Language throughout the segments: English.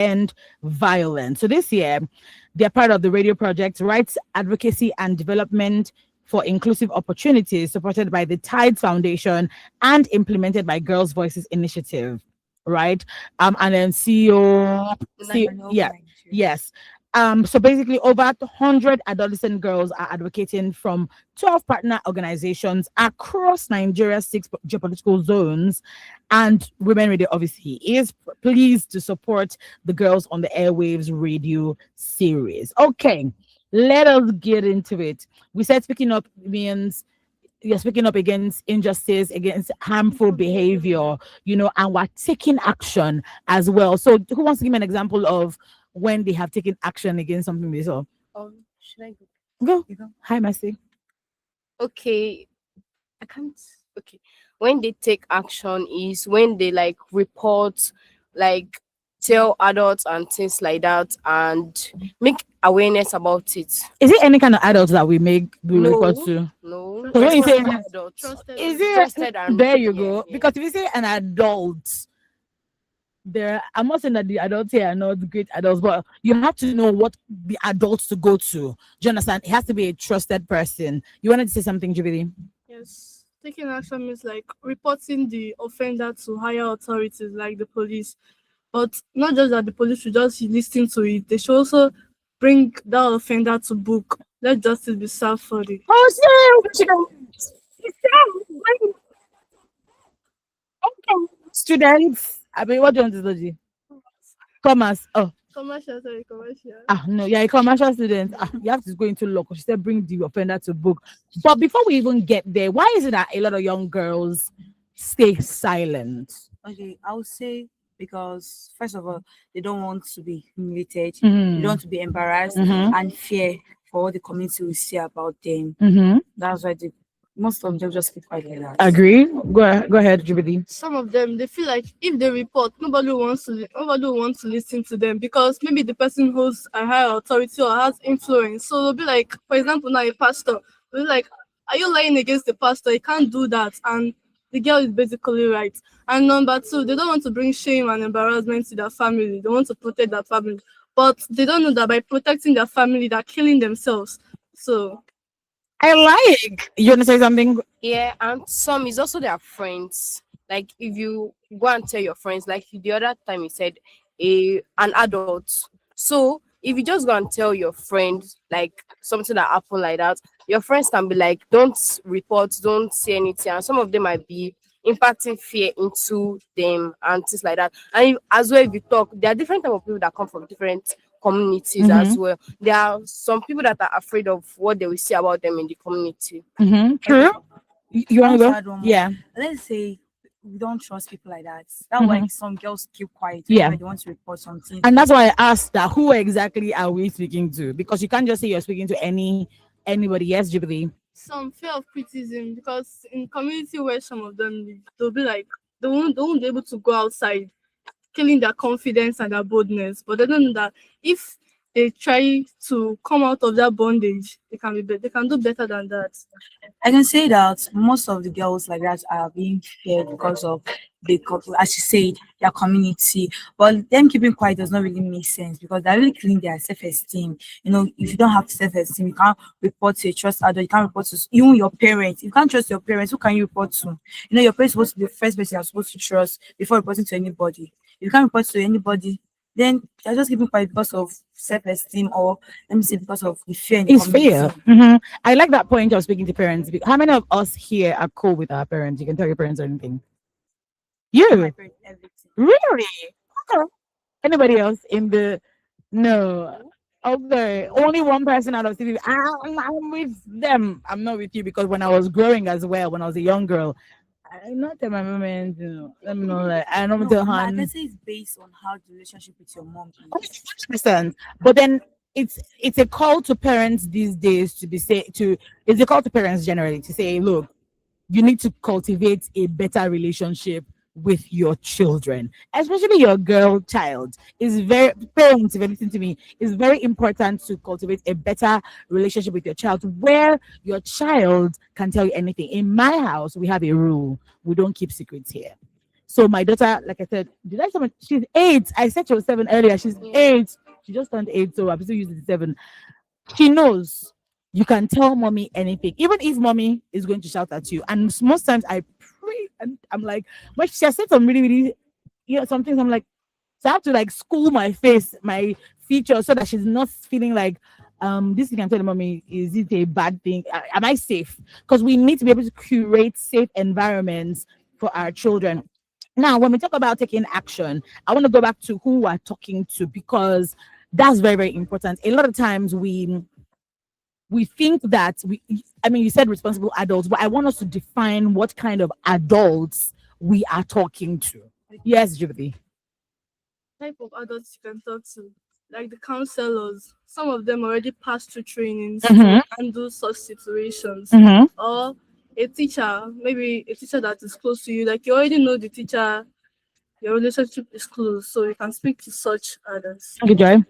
End Violence. So this year, they're part of the radio project Rights Advocacy and Development for Inclusive Opportunities, supported by the Tides Foundation and implemented by Girls Voices Initiative. Right. And then CEO, yeah, yes. So basically, over 100 adolescent girls are advocating from 12 partner organizations across Nigeria's 6 geopolitical zones. And Women Radio obviously is pleased to support the Girls on the Airwaves radio series. Okay, let us get into it. We said speaking up means you're speaking up against injustice, against harmful behavior, and we're taking action as well. So, who wants to give me an example of when they have taken action against something they saw? Should I go? Go. You go. Hi, Mercy. Okay, I can't. Okay, when they take action is when they like report, like tell adults and things like that, and make awareness about it. Is it any kind of adults that we report No, to? no. Because when you say Responsible adults, is it trusted and there you yes, go? yes. Because if you say an adult, I'm not saying that the adults here are not great adults, but you have to know what the adults to go to. Do you understand? It has to be a trusted person. You wanted to say something, Jubilee? Yes. Taking action means like reporting the offender to higher authorities like the police. But not just that the police should just listen to it, they should also bring that offender to book. Let justice be served for it. Oh, students. I mean, what do you want to do? Commerce. Oh, Commercial. no, yeah, a commercial student. You have to go into law. She said, bring the offender to book. But before we even get there, why is it that a lot of young girls stay silent? Okay, I would say because first of all, they don't want to be humiliated, Mhm. they don't want to be embarrassed Mhm. and fear for what the community will say about them. Mm-hmm. That's why most of them just keep quiet like that. Agree. Go ahead, Jubilee. Some of them they feel like if they report, nobody wants to listen to them because maybe the person holds a higher authority or has influence. So they'll be like, for example, now a pastor will be like, are you lying against the pastor? You can't do that. And the girl is basically right. And number two, they don't want to bring shame and embarrassment to their family. They want to protect their family. But they don't know that by protecting their family, they're killing themselves. So I like. You want to say something? Yeah, and some is also their friends. Like if you go and tell your friends, like the other time you said an adult. So if you just go and tell your friends like something that happened like that, your friends can be like, don't report, don't say anything. And some of them might be impacting fear into them and things like that. And as well, if you talk, there are different type of people that come from different communities as well. There are some people that are afraid of what they will say about them in the community. Mm-hmm. True. You want to go? Yeah. Let's say we don't trust people like that. That's why some girls keep quiet. Yeah. When they want to report something. And that's why I asked that who exactly are we speaking to? Because you can't just say you're speaking to anybody. Yes, Jubilee. some fear of criticism because in community where some of them live, they'll be like they won't be able to go outside, killing their confidence and their boldness. But they don't know that if they try to come out of that bondage, they can do better than that. I can say that most of the girls like that are being feared because of as you said, their community. But them keeping quiet does not really make sense because they're really killing their self-esteem. You know, if you don't have self-esteem, you can't report to a trust adult, you can't report to even your parents. If you can't trust your parents, who can you report to? You know, your parents supposed to be the first person you're supposed to trust before reporting to anybody. If you can't report to anybody, then they're just keeping quiet because of self-esteem, or let me say because of the fear in the It's community. fear. I like that point of speaking to parents. How many of us here are cool with our parents? You can tell your parents anything. You My parents, everything. really? Okay. Anybody else in the no? Okay, only one person out of 60. I'm with them. I'm not with you because when I was growing as well, when I was a young girl, I not tell my parents. Let me know. Like I don't tell I her. can say it's based on how the relationship with your mom is. 100%. But then it's a call to parents these days to be say to it's a call to parents generally to say, look, you need to cultivate a better relationship with your children, especially your girl child. Is very parents, if you listen to me, it's very important to cultivate a better relationship with your child where your child can tell you anything. In my house, we have a rule: we don't keep secrets here. So my daughter, like I said, did I say she's 8? I said she was 7 earlier. She's 8. She just turned 8, so I'm still using 7. She knows you can tell mommy anything, even if mommy is going to shout at you. And most times I pray and I'm like, when she has said some really, really, some things, I'm like, so I have to like school my face, my features, so that she's not feeling like, this thing I'm telling mommy, is it a bad thing? Am I safe? Because we need to be able to curate safe environments for our children. Now, when we talk about taking action, I want to go back to who we're talking to, because that's very, very important. A lot of times we think that you said responsible adults, but I want us to define what kind of adults we are talking to. Yes, Jubilee. Type of adults you can talk to, like the counselors. Some of them already passed through trainings to handle such situations. Or a teacher, maybe a teacher that is close to you, like you already know the teacher, your relationship is close, so you can speak to such others. Okay, Joy.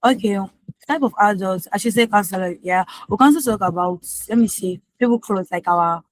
Okay, type of adults, I should say counselor. Yeah, we can also talk about, let me see, people close, like our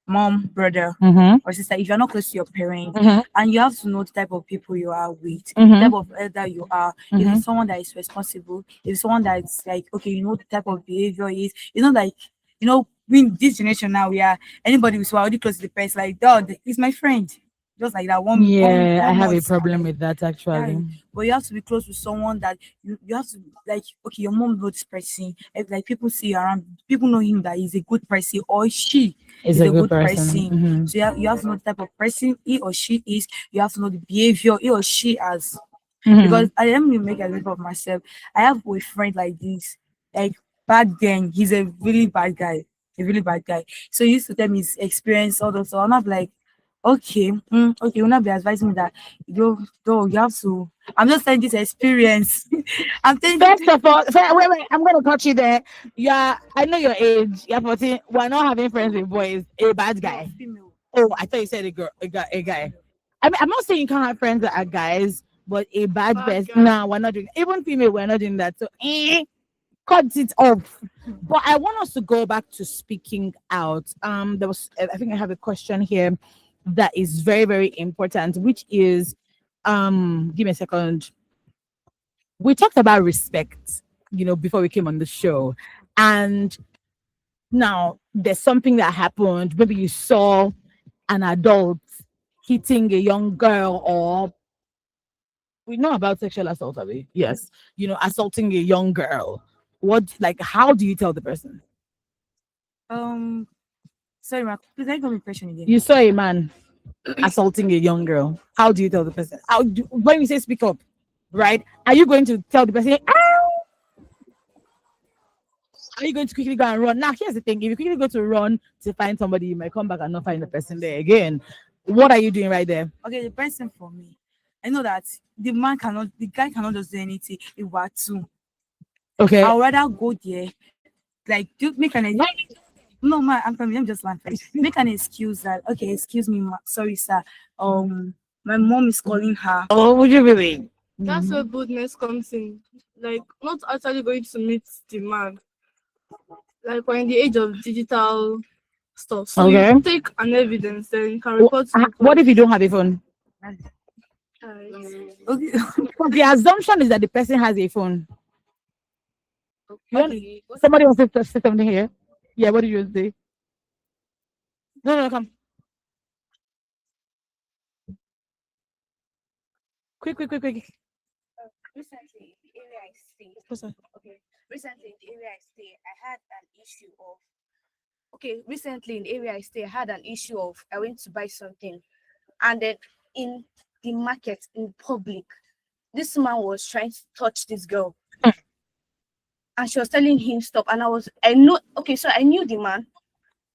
mom, brother, or sister. If you're not close to your parents, and you have to know the type of people you are with, the type of elder you are. If it's someone that is responsible, if it's someone that's like, okay, you know the type of behavior is, you know, like, you know, in this generation now, we are anybody who's already close to the parents, like, dog, he's my friend. Just like that one. Yeah, I have a month, problem with that actually. yeah. But you have to be close with someone that you have to, like, okay, your mom knows this person. If, like, people see you around, people know him that he's a good person, or she is a good person. So you have to know the type of person he or she is. You have to know the behavior he or she has. Because I am going to make a example of myself. I have a friend like this. Like, back then, he's a really bad guy. A really bad guy. So he used to tell me his experience, all those. So I'm not like, okay, okay, you'll not be advising me that you have to. I'm just saying this experience. I'm telling First of all, wait, I'm gonna cut you there. Yeah, I know your age. You're 14. We're not having friends with boys. A bad guy. female. Oh, I thought you said a girl, a guy. I mean, I'm not saying you can't have friends that are guys, but a bad person. guy. Nah, we're not doing. Even female, we're not doing that. So, cut it off. But I want us to go back to speaking out. There was, I think I have a question here that is very, very important, which is, give me a second. We talked about respect, before we came on the show, and now there's something that happened. Maybe you saw an adult hitting a young girl, or we know about sexual assault, are we? Yes, assaulting a young girl. How do you tell the person? Sorry, Mark, please let me come with question again. You saw a man assaulting a young girl. How do you tell the person? When you say speak up, right? Are you going to tell the person, ow? Are you going to quickly go and run? Now, here's the thing. If you quickly go to run to find somebody, you might come back and not find the person there again. What are you doing right there? Okay, the person for me, I know that the guy cannot just do anything. It were two. Okay. I'd rather go there, like, do make an no, man, I'm coming. Let me just land first. Make an excuse that, okay, excuse me, sorry, sir. My mom is calling her. Oh, would you really? That's where boldness comes in. Like, not actually going to meet the man. Like, we're in the age of digital stuff. So Okay. you take an evidence, then you can report to the What if you don't have a phone? police. Okay. The assumption is that the person has a phone. Okay. Somebody wants to say something here. Yeah, what did you say? No, come. Quick. Recently, the area I stay. What's that? Okay. Recently, in the area I stay, I had an issue of. Okay, recently in the area I stay, I had an issue of. I went to buy something, and then in the market in public, this man was trying to touch this girl, and she was telling him stop. And I know. Okay, so I knew the man,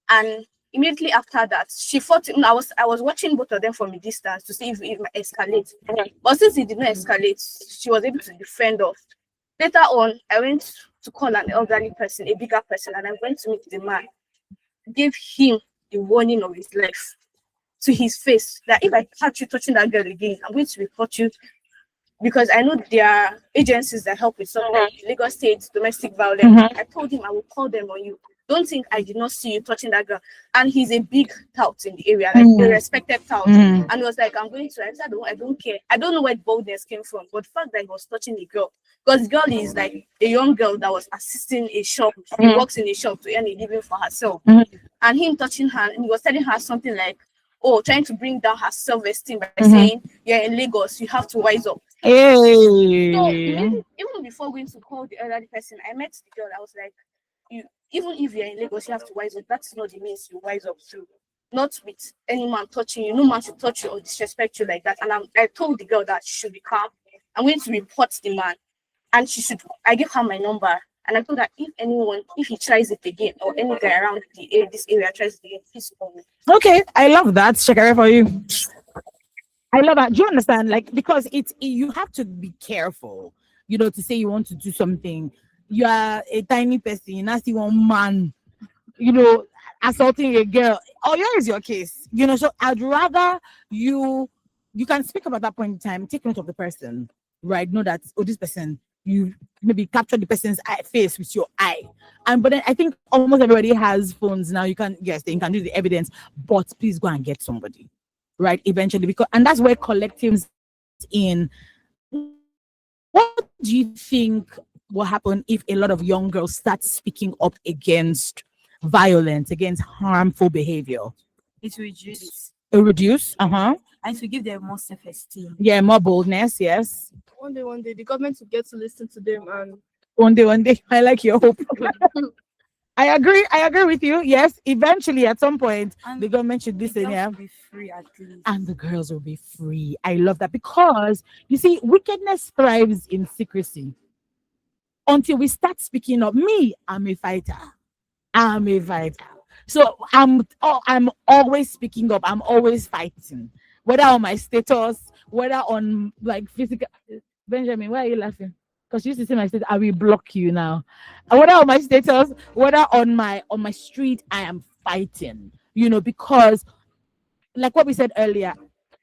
and immediately after that, she fought him. I was watching both of them from a distance to see if it might escalate. But since it did not escalate, she was able to defend us. Later on, I went to call an elderly person, a bigger person, and I went to meet the man. Gave him the warning of his life to his face that if I catch you touching that girl again, I'm going to report you, because I know there are agencies that help with something like Lagos State domestic violence. I told him I will call them on you. don't think I did not see you touching that girl. And he's a big tout in the area, like a respected tout. And he was like, I'm going to. I said, I don't care. I don't know where the boldness came from, but the fact that he was touching the girl, because the girl is like a young girl that was assisting a shop. He works in a shop to earn a living for herself. And him touching her, and he was telling her something like, oh, trying to bring down her self-esteem by saying, you're in Lagos, you have to wise up. So even before going to call the elderly person, I met the girl. I was like, you, even if you're in Lagos, you have to wise up. That's not the means you wise up to. Not with any man touching you. No man should touch you or disrespect you like that. And I told the girl that she should be calm. I'm going to report the man, and she should. I gave her my number, and I told her if he tries it again, or any guy around this area tries it again, please call me. Okay, I love that. Shakira for you. I love that. Do you understand? Like, because you have to be careful, to say you want to do something. You are a tiny person, you not see one man, assaulting a girl. Oh, here is your case. So I'd rather you can speak about that point in time, take note of the person, right? Know that, this person, you maybe capture the person's face with your eye. But then I think almost everybody has phones now. You can do the evidence, but please go and get somebody, right? Eventually, and that's where collectives in. What do you think will happen if a lot of young girls start speaking up against violence, against harmful behavior? It will reduce. It reduce, and to give them more self-esteem. Yeah, more boldness. Yes. One day, the government will get to listen to them, and One day. I like your hope. I agree with you. Yes, eventually, at some point, And the government should listen. Yeah, Be free at least. and the girls will be free. I love that, because you see, wickedness thrives in secrecy. Until we start speaking up, I'm a fighter. So I'm always speaking up. I'm always fighting, whether on my status, whether on like physical. Benjamin, why are you laughing? Because you used to see my status. I will block you now. Whether on my status, whether on my street, I am fighting. Because like what we said earlier,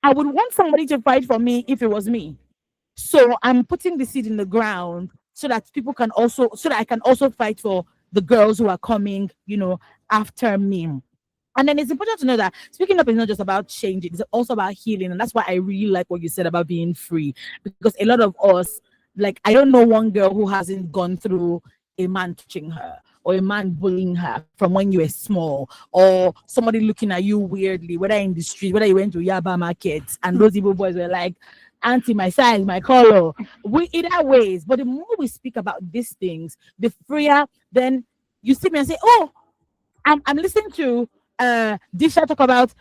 I would want somebody to fight for me if it was me. So I'm putting the seed in the ground so that I can also fight for the girls who are coming, after me. And then it's important to know that speaking up is not just about changing, it's also about healing. And that's why I really like what you said about being free. Because a lot of us, like, I don't know one girl who hasn't gone through a man touching her, or a man bullying her from when you were small, or somebody looking at you weirdly, whether in the street, whether you went to Yaba markets, and those evil boys were like, auntie, my size, my color. We either ways. But the more we speak about these things, the freer then you see me and say, oh, I'm listening to Disha talk about,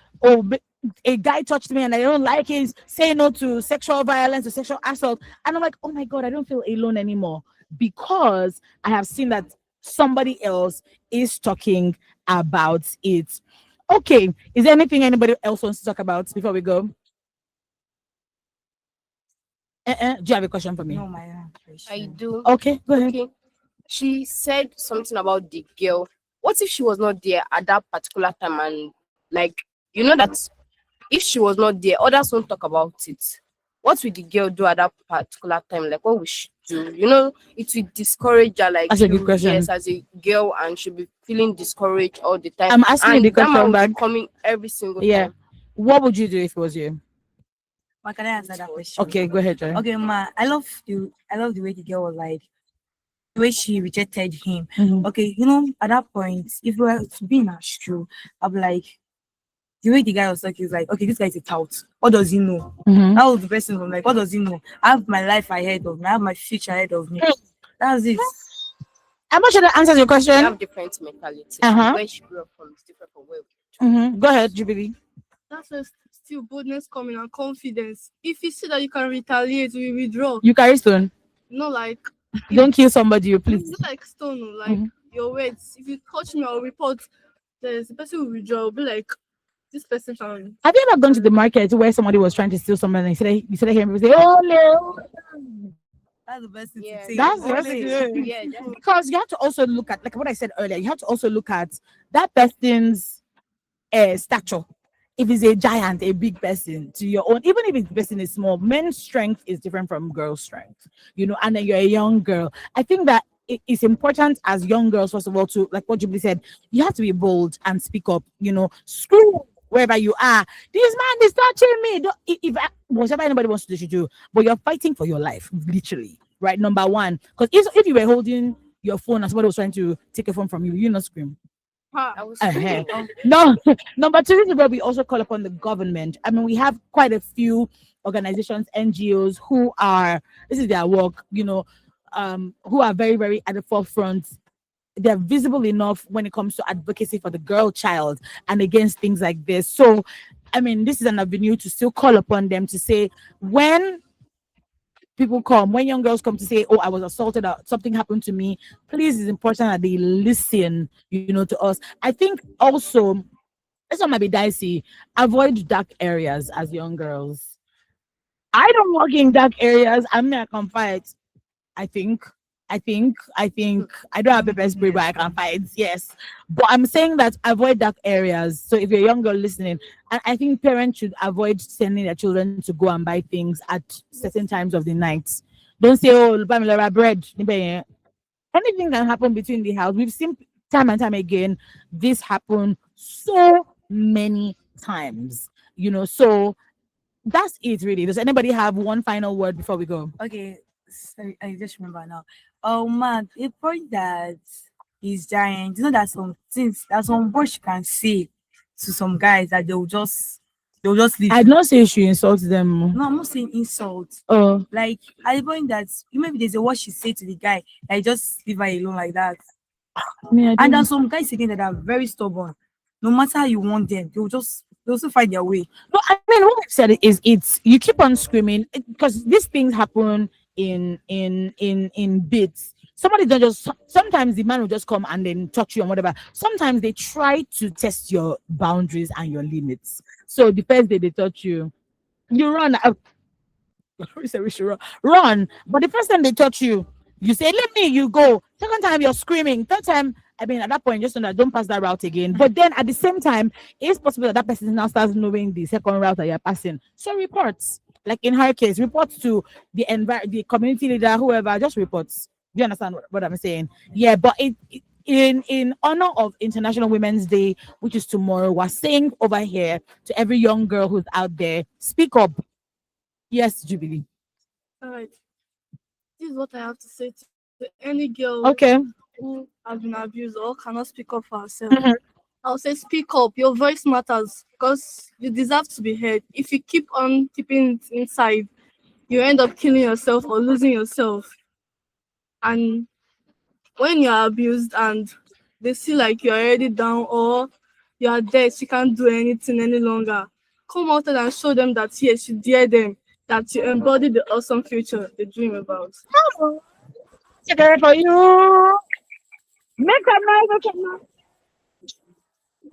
a guy touched me and I don't like it, say no to sexual violence or sexual assault. And I'm like, oh my God, I don't feel alone anymore, because I have seen that somebody else is talking about it. Okay, is there anything anybody else wants to talk about before we go? Do you have a question for me? No, my question. I do. Okay, go ahead. Okay. She said something about the girl. What if she was not there at that particular time, and like, that if she was not there, others won't talk about it. What will the girl do at that particular time? Like, what will she do? It will discourage her. Like, That's a good question. Yes, as a girl, and she'll be feeling discouraged all the time. I'm asking you the that man question will back. be coming every single Yeah. time. What would you do if it was you? Can I answer that question? Okay, go ahead, Joy. Okay, ma. I love the way the girl was like, the way she rejected him. Mhm. Okay, at that point, if we were to be in her shoe, I'd be like, the way the guy was talking is like, okay, this guy is a tout. What does he know? Mhm. That was the person from like, what does he know? I have my life ahead of me. I have my future ahead of me. That's it. I'm not sure that answers your They question. have different mentality. Uh-huh. Where she grew up from is different from where we Go ahead, Jubilee. that's where still boldness coming and confidence. If you see that you can retaliate, we withdraw. You carry stone. Not like Don't kill somebody, you please. it's not like stone, like your words. If you touch me or report, the person will withdraw. Will be like, this person can. Have you ever gone to the market where somebody was trying to steal something and you said hearing people say, oh no? That's the best thing Yeah, to say. That's Only- really good. Yeah, that's Because you have to also look at, like what I said earlier, you have to also look at that person's stature. If he's a giant, a big person, to your own, even if the person is small, men's strength is different from girls' strength, and then you're a young girl. I think that it's important as young girls, first of all, to, like what Jubilee said, you have to be bold and speak up. Scream wherever you are. This man is touching me. Whatever anybody wants to do, you should do. But you're fighting for your life, literally. Right, number one. Because if you were holding your phone and somebody was trying to take a phone from you, you not scream. I was Uh-huh. screaming. No, number two is where we also call upon the government. I mean, we have quite a few organizations, NGOs this is their work, who are very, very at the forefront. They're visible enough when it comes to advocacy for the girl child and against things like this. So, I mean, this is an avenue to still call upon them to say, when young girls come to say, oh, I was assaulted or something happened to me, please, it's important that they listen, to us. I think also, this one might be dicey, avoid dark areas as young girls. I don't work in dark areas. I mean, I can fight. I think. I don't have pepper spray, but I can fight. Yes, but I'm saying that avoid dark areas. So if you're a young girl listening, and I think parents should avoid sending their children to go and buy things at certain times of the night. Don't say, "Oh, buy me Laura bread." Anything can happen between the house. We've seen time and time again this happen so many times. So that's it really. Does anybody have one final word before we go? Okay, sorry, I just remember now. Oh man, a point that is giant. You know that some things that some boys you can say to some guys that they'll just leave I'd you. not say you should insult them. No, I'm not saying insult. Oh, Like at the point that maybe there's a what she say to the guy, like just leave her alone like that. me, I And don't. then some guys again that are very stubborn. No matter how you want them, they'll still find their way. No, I mean what I've said is it's you keep on screaming because these things happen in bits. Somebody don't just sometimes the man will just come and then touch you and whatever. Sometimes they try to test your boundaries and your limits. So the first day they touch you, you run. We say we should run. But the first time they touch you, you say, let me, you go. Second time, you're screaming. Third time, I mean, at that point, just know that don't pass that route again. But then at the same time, it's possible that that person now starts knowing the second route that you're passing. So reports, like in her case, reports to the community leader, whoever, just reports. Do you understand what I'm saying? Yeah, but in honor of International Women's Day, which is tomorrow, we're saying over here to every young girl who's out there, speak up. Yes, Jubilee. All right. This is what I have to say to any girl Okay. who has been abused or cannot speak up for herself. Mhm. I'll say speak up. Your voice matters because you deserve to be heard. If you keep on keeping it inside, you end up killing yourself or losing yourself. And when you're abused and they see like you're already down or you're dead, you can't do anything any longer, come out and show them that yes, you dare them, that you embody the awesome future they dream about. Cigarette for you. Make some noise. Okay, now.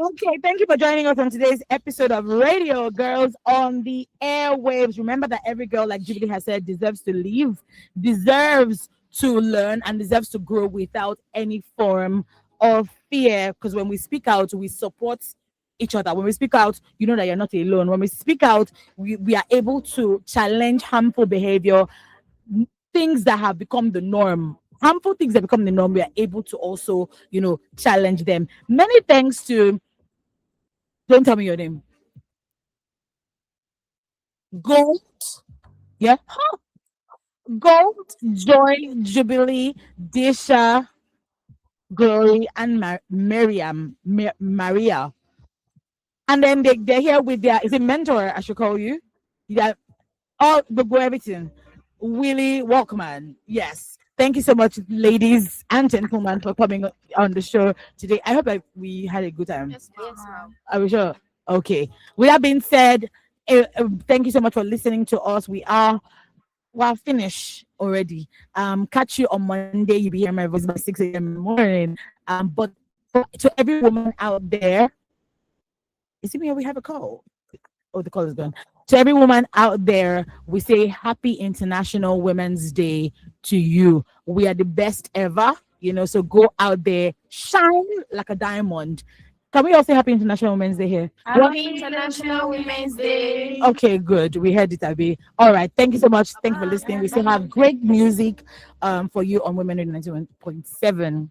Okay, thank you for joining us on today's episode of Radio Girls on the Airwaves. Remember that every girl, like Jubilee has said, deserves to live, deserves to learn, and deserves to grow without any form of fear. Because when we speak out, we support each other. When we speak out, you know that you're not alone. When we speak out, we are able to challenge harmful behavior, things that have become the norm. Harmful things that become the norm, we are able to also, challenge them. Many thanks to, don't tell me your name. Gold, yeah, Gold, Joy, Jubilee, Disha, Glory, and Maria. And then they're here with their, is it mentor, I should call you? Yeah, all the everything. Willie Walkman. Yes. Thank you so much, ladies and gentlemen, for coming on the show today. I hope that we had a good time. Yes, ma'am. Are we sure? Okay. With that being said, thank you so much for listening to us. We're finished already. Catch you on Monday. You'll be hearing my voice by 6 a.m. in the morning. But to every woman out there, is it me or we have a call? Oh, the call is gone. To every woman out there, we say Happy International Women's Day to you. We are the best ever, so go out there, shine like a diamond, Can we all say Happy International Women's Day here? Happy International Women's Day. Okay, good. We heard it, Abby. All right. Thank you so much. Thank you for listening. We still have great music for you on Women in 91.7.